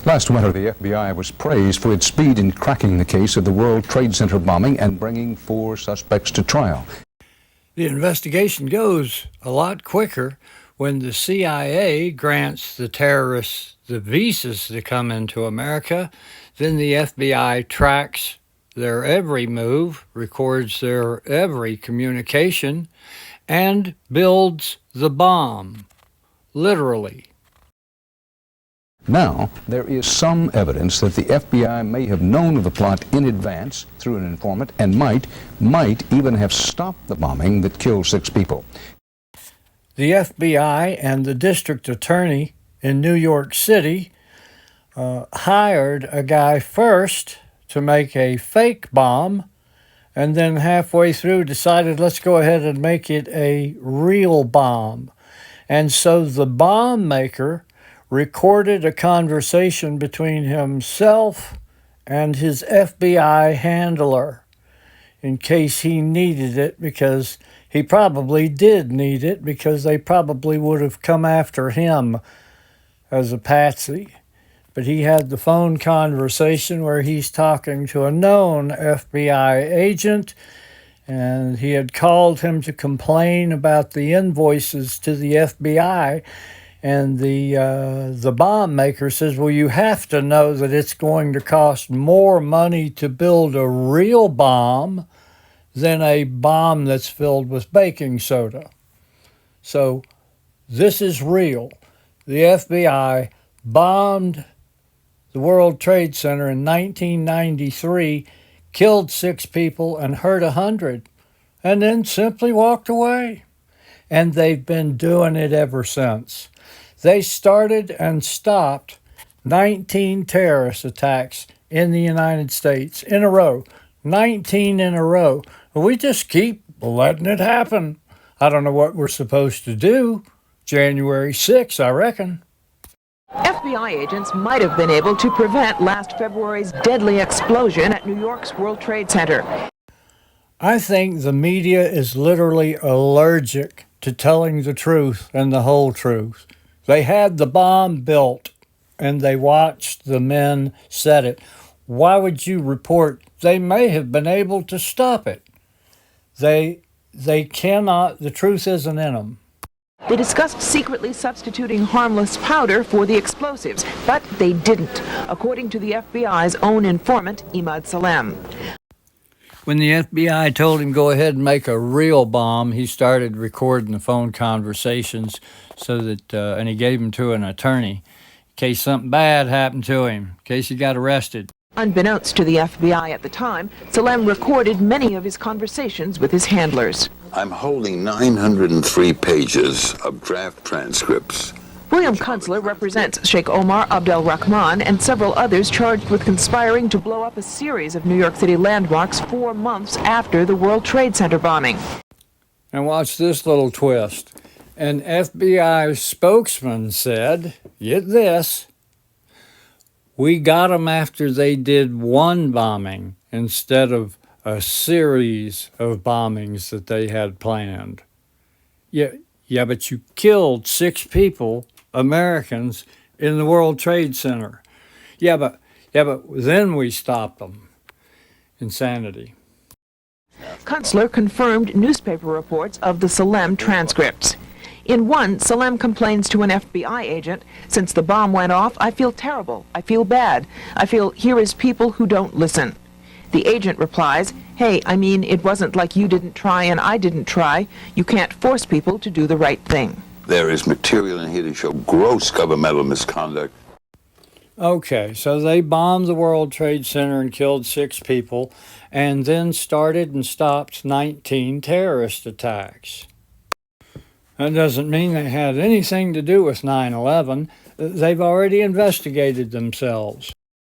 Last winter, the FBI was praised for its speed in cracking the case of the World Trade Center bombing and bringing 4 suspects to trial. The investigation goes a lot quicker when the CIA grants the terrorists the visas to come into America. Then the FBI tracks their every move, records their every communication, and builds the bomb, literally. Now, there is some evidence that the FBI may have known of the plot in advance through an informant and might even have stopped the bombing that killed 6 people. The FBI and the district attorney in New York City hired a guy first to make a fake bomb, and then halfway through decided, let's go ahead and make it a real bomb. And so the bomb maker recorded a conversation between himself and his FBI handler in case he needed it, because he probably did need it, because they probably would have come after him as a patsy. But he had the phone conversation where he's talking to a known FBI agent, and he had called him to complain about the invoices to the FBI. And the bomb maker says, well, you have to know that it's going to cost more money to build a real bomb than a bomb that's filled with baking soda. So this is real. The FBI bombed the World Trade Center in 1993, killed 6 people and hurt 100, and then simply walked away. And they've been doing it ever since. They started and stopped 19 terrorist attacks in the United States in a row, 19 in a row. We just keep letting it happen. I don't know what we're supposed to do. January 6th, I reckon. FBI agents might have been able to prevent last February's deadly explosion at New York's World Trade Center. I think the media is literally allergic to telling the truth and the whole truth. They had the bomb built, and they watched the men set it. Why would you report they may have been able to stop it? They cannot. The truth isn't in them. They discussed secretly substituting harmless powder for the explosives, but they didn't, according to the FBI's own informant, Emad Salem. When the FBI told him go ahead and make a real bomb, he started recording the phone conversations so that, and he gave them to an attorney in case something bad happened to him, in case he got arrested. Unbeknownst to the FBI at the time, Salem recorded many of his conversations with his handlers. I'm holding 903 pages of draft transcripts. William Kunstler represents Sheikh Omar Abdel Rahman and several others charged with conspiring to blow up a series of New York City landmarks 4 months after the World Trade Center bombing. And watch this little twist. An FBI spokesman said, get this, we got them after they did one bombing instead of a series of bombings that they had planned. Yeah, but you killed 6 people, Americans, in the World Trade Center. Yeah, but then we stopped them. Insanity. Kunstler confirmed newspaper reports of the Salem transcripts. In one, Salem complains to an FBI agent, since the bomb went off, I feel terrible, I feel bad, I feel here is people who don't listen. The agent replies, hey, I mean, it wasn't like you didn't try and I didn't try. You can't force people to do the right thing. There is material in here to show gross governmental misconduct. Okay, so they bombed the World Trade Center and killed 6 people, and then started and stopped 19 terrorist attacks. That doesn't mean they had anything to do with 9/11. They've already investigated themselves.